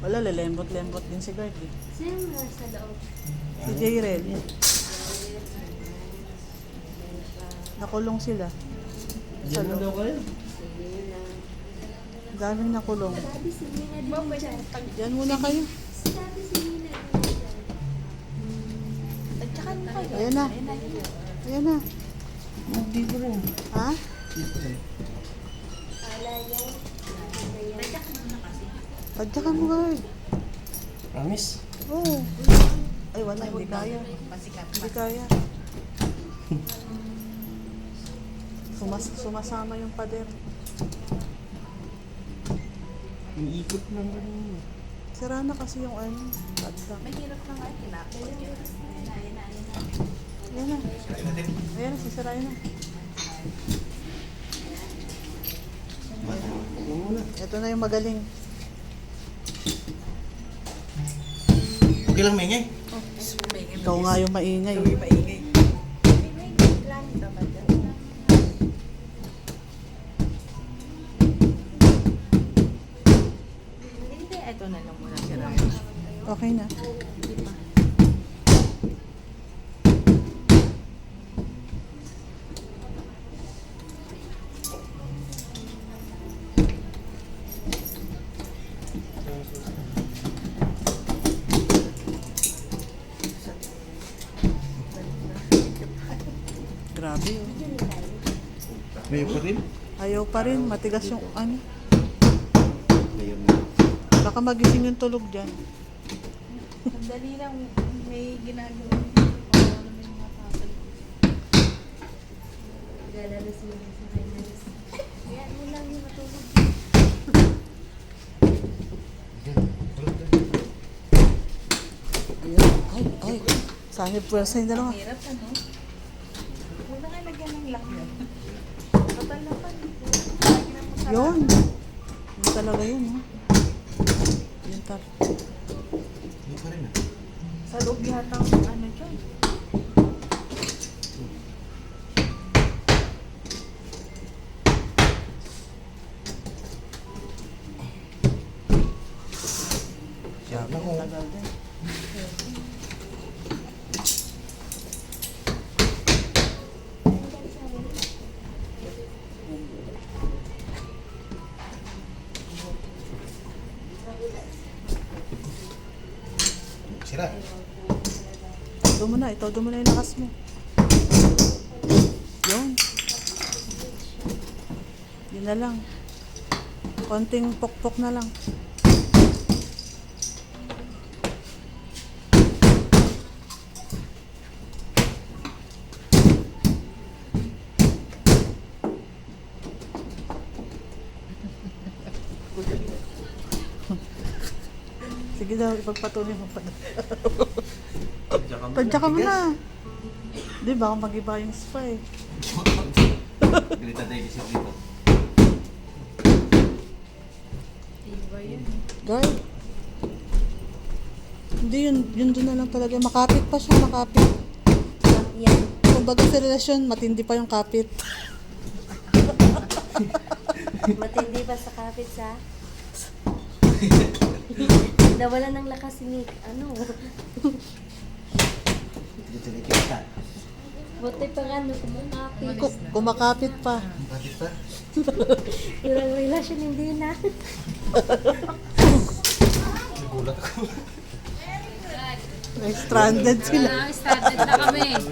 Wala, lelembot-lembot din si Guard eh. Sino nasa loob? Si J-Red. Nakulong sila. Sa Diyan daw loob. kayo. Daming nakulong. Sabi si Nina din dyan. Yan muna kayo. Sabi si Nina din dyan. Tagtsakan mo kayo. Ayan na. Ayan na. Dito rin. Ha? Dito rin. Ala yan. Tagtsakan mo na kasi. Tadyakan mo, Guard. Promise? Oo. Ay, wala. Hindi kaya. Pasikat Hindi kaya. Sumasama yung pader. Iikot lang rin. Sira na kasi yung ano. Tadyak. Mahirap na nga. Kinakot yun. Ayan na. Ayan na. Ayan na, sisirain na. Huwag muna. Ito na yung magaling. Okay lang, Mengay. Ikaw nga yung maingay. Maingay. Lang dapat yan. Hindi, ito na lang muna si Ryan. Okay na. Grabe oh. Mayo pa rin? Ayaw pa rin. Matigas yung ano. Mayo. Baka magising yung tulog dyan. Sandali lang, may ginagawa. Galalas mo sa kanya. Kaya mo lang yung matulog. Ayun. Ay. Sahib pwersa yung dalawa. Hirap ano? Huwag na nga lagyan ng lock yan. Total na pa. Lagi na mo sa Yun. Yun talaga yun. Oh. Yun Mayo pa rin ah. Sa loob yata ang ano dyan. Yan ako. Tagal din. Sira. Todo mo na. Itodo mo na yung lakas mo. Yun. Yun na lang. Konting pokpok na lang. Sige daw, ipagpatuloy mo pa. Tadya ka mo na. Di ba, mag-iba yung spa eh. Grita tayo kasi dito. Iba yun. Guard. Hindi, yun doon na lang talaga. Makapit pa siya, makapit. Yan. Kumbaga sa relasyon, matindi pa yung kapit. Matindi pa sa kapit sa... Nawala ng lakas si Nick. Ano? Dito rin kita. Buti pa nga, no, kumakapit. Kumakapit pa. Bakit pa? Yung relasyon hindi na. Nagulat ako. Stranded sila. Started na kami.